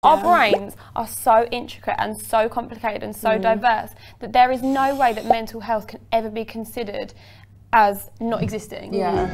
Our brains are so intricate and so complicated and so diverse that there is no way that mental health can ever be considered as not existing. Yeah.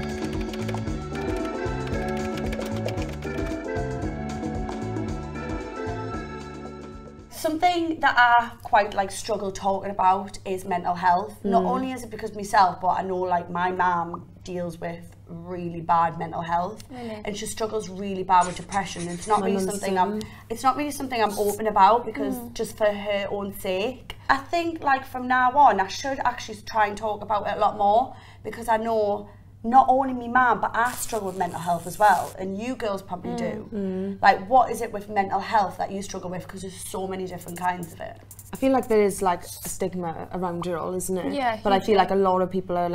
Something that I quite struggle talking about is mental health. Not only is it because myself, but I know my mum deals with really bad mental health, and she struggles really bad with depression. It's not really something I'm open about because just for her own sake. I think from now on I should actually try and talk about it a lot more, because I know not only me mum, but I struggle with mental health as well, and you girls probably do. What is it with mental health that you struggle with? Because there's so many different kinds of it. I feel like there is a stigma around it all, isn't it? Yeah. But I feel like a lot of people are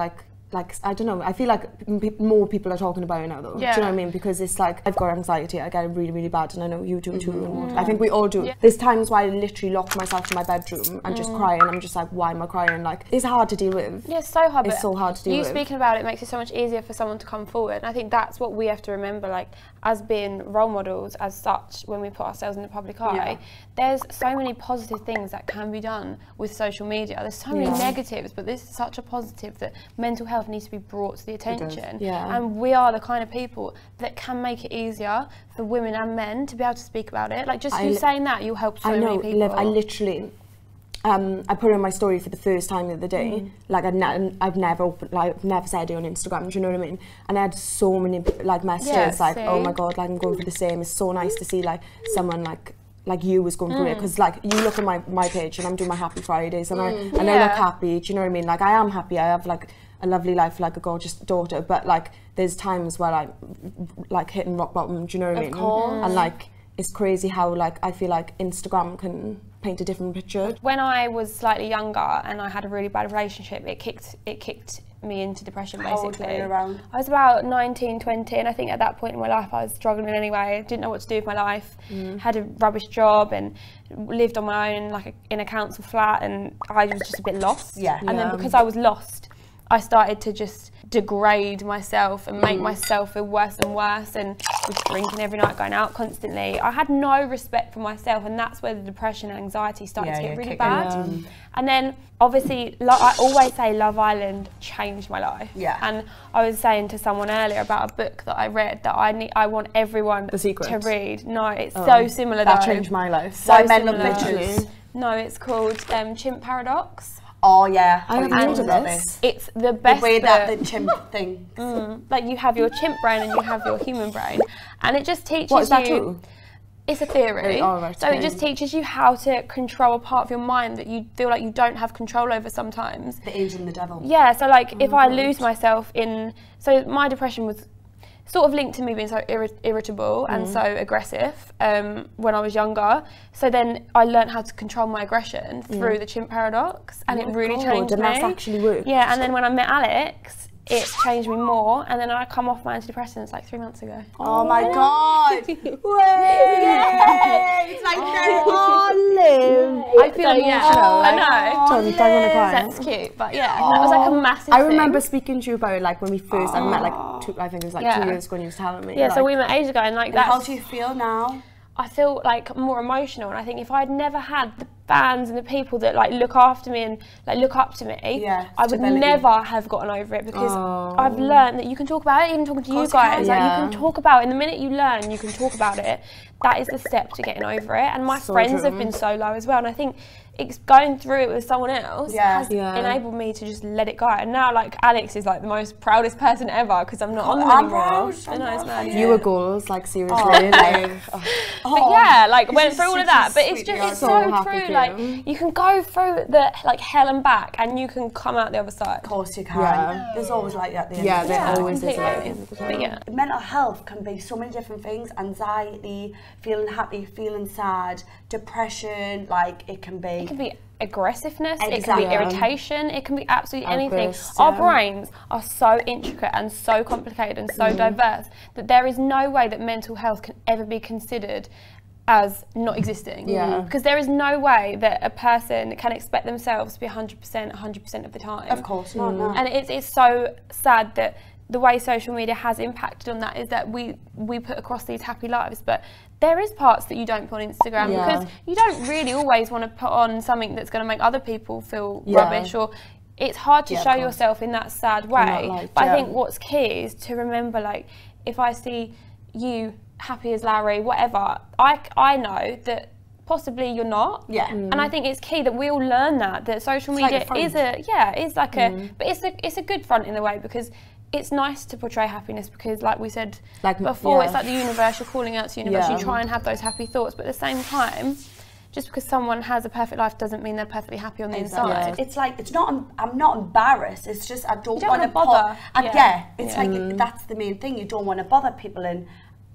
I don't know, I feel like more people are talking about it now though. Yeah. Do you know what I mean? Because it's I've got anxiety, I get it really, really bad, and I know you do too. And I think we all do. Yeah. There's times where I literally lock myself in my bedroom and just cry, and I'm just why am I crying? It's hard to deal with. Yeah, it's so hard. It's so hard to deal with. You speaking about it makes it so much easier for someone to come forward. And I think that's what we have to remember, as being role models as such, when we put ourselves in the public eye, there's so many positive things that can be done with social media. There's so many negatives, but this is such a positive that mental health needs to be brought to the attention. And we are the kind of people that can make it easier for women and men to be able to speak about it. Just you saying that, you'll help so many people. Liv, I literally I put it on my story for the first time the other day. I've never said it on Instagram, do you know what I mean? And I had so many messages oh my god, I'm going through the same. It's so nice to see someone like you was going through it, because you look at my page and I'm doing my happy Fridays, and I look happy, do you know what I mean? I am happy, I have a lovely life, a gorgeous daughter, but there's times where I'm hitting rock bottom, do you know what I mean? Of course. And it's crazy how I feel Instagram can paint a different picture. When I was slightly younger and I had a really bad relationship, it kicked me into depression, basically. How old were you around? I was about 19, 20, and I think at that point in my life I was struggling anyway. Didn't know what to do with my life. Had a rubbish job and lived on my own in a council flat, and I was just a bit lost. And then because I was lost, I started to just degrade myself and make myself feel worse and worse, and was drinking every night, going out constantly. I had no respect for myself, and that's where the depression and anxiety started to get really bad. And then obviously, I always say Love Island changed my life. And I was saying to someone earlier about a book that I read that I want everyone to read. No, it's so similar though. That changed my life. So similar. No, it's called Chimp Paradox. Oh yeah, I haven't heard of this. It's the best. The way that the chimp thing. You have your chimp brain and you have your human brain, and it just teaches What is that you. too? It's a theory. So it just teaches you how to control a part of your mind that you feel like you don't have control over sometimes. The angel and the devil. Yeah. So if I lose myself so my depression was sort of linked to me being so irritable and so aggressive when I was younger. So then I learned how to control my aggression through the chimp paradox, and it really changed me. And that's actually worked. Yeah, and then when I met Alex, it changed me more, and then I come off my antidepressants 3 months ago. Oh my god! Yay! It's Liv. I feel emotional. I know. Don't want to cry. That's cute, but that was a massive I remember thing. speaking to you about it when we first I met I think it was 2 years ago, and you was telling me. Yeah, so we met ages ago, and how do you feel now? I feel more emotional, and I think if I'd never had the fans and the people that look after me and look up to me, I would never have gotten over it, because I've learned that you can talk about it, even talking to you guys. You can talk about it, and the minute you learn you can talk about it, that is the step to getting over it. And my friends have been so low as well, and I think going through it with someone else has enabled me to just let it go. And now Alex is the most proudest person ever, because I'm not on them anymore. I know, it's mad. Viewer goals, seriously. But yeah, went through all of that, but it's so true. You can go through the hell and back, and you can come out the other side. Of course you can. There's always light at the end. Yeah, there always is. But yeah, mental health can be so many different things: anxiety, feeling happy, feeling sad, depression. It can be aggressiveness, it can be irritation, it can be absolutely anything. Our brains are so intricate and so complicated and so diverse that there is no way that mental health can ever be considered as not existing. Because there is no way that a person can expect themselves to be 100% of the time. Of course not. No. And it's so sad that the way social media has impacted on that is that we put across these happy lives, but there is parts that you don't put on Instagram because you don't really always want to put on something that's going to make other people feel rubbish, or it's hard to show yourself in that sad way. But I think what's key is to remember, like, if I see you happy as Larry, whatever, I know that possibly you're not. And I think it's key that we all learn that social media is but it's a good front in a way, because it's nice to portray happiness, because like we said before, it's like the universe, you're calling out to the universe, you try and have those happy thoughts, but at the same time, just because someone has a perfect life doesn't mean they're perfectly happy on the inside. It's like, it's not, I'm not embarrassed, it's just I don't want to bother. It's like, that's the main thing, you don't want to bother people, and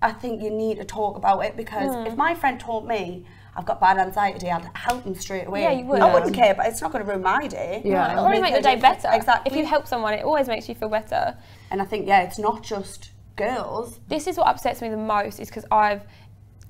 I think you need to talk about it, because if my friend told me I've got bad anxiety, I'd help them straight away. Yeah, you would. I wouldn't care, but it's not going to ruin my day. No, it'll only make your day better. Exactly. If you help someone, it always makes you feel better. And I think, it's not just girls. This is what upsets me the most, is because I've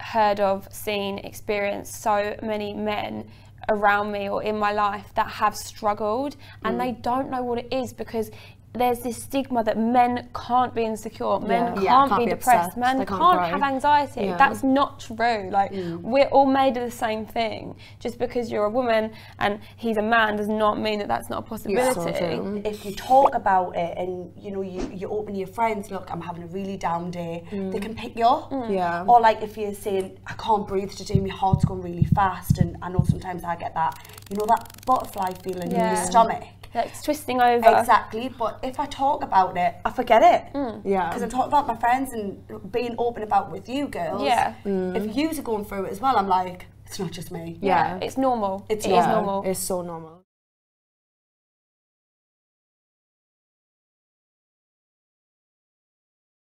heard of, seen, experienced so many men around me or in my life that have struggled, and they don't know what it is, because there's this stigma that men can't be insecure, men can't be depressed, men can't have anxiety. That's not true. Like, we're all made of the same thing. Just because you're a woman and he's a man does not mean that that's not a possibility. If you talk about it and you open your friends, look, I'm having a really down day, they can pick you up. Or like if you're saying, I can't breathe today, my heart's going really fast, and I know sometimes I get that, that butterfly feeling in your stomach. It's twisting over. Exactly, but if I talk about it, I forget it. Because I'm talking about my friends and being open about with you girls. If yous are going through it as well, I'm like, it's not just me. It's normal. It is normal. It's so normal.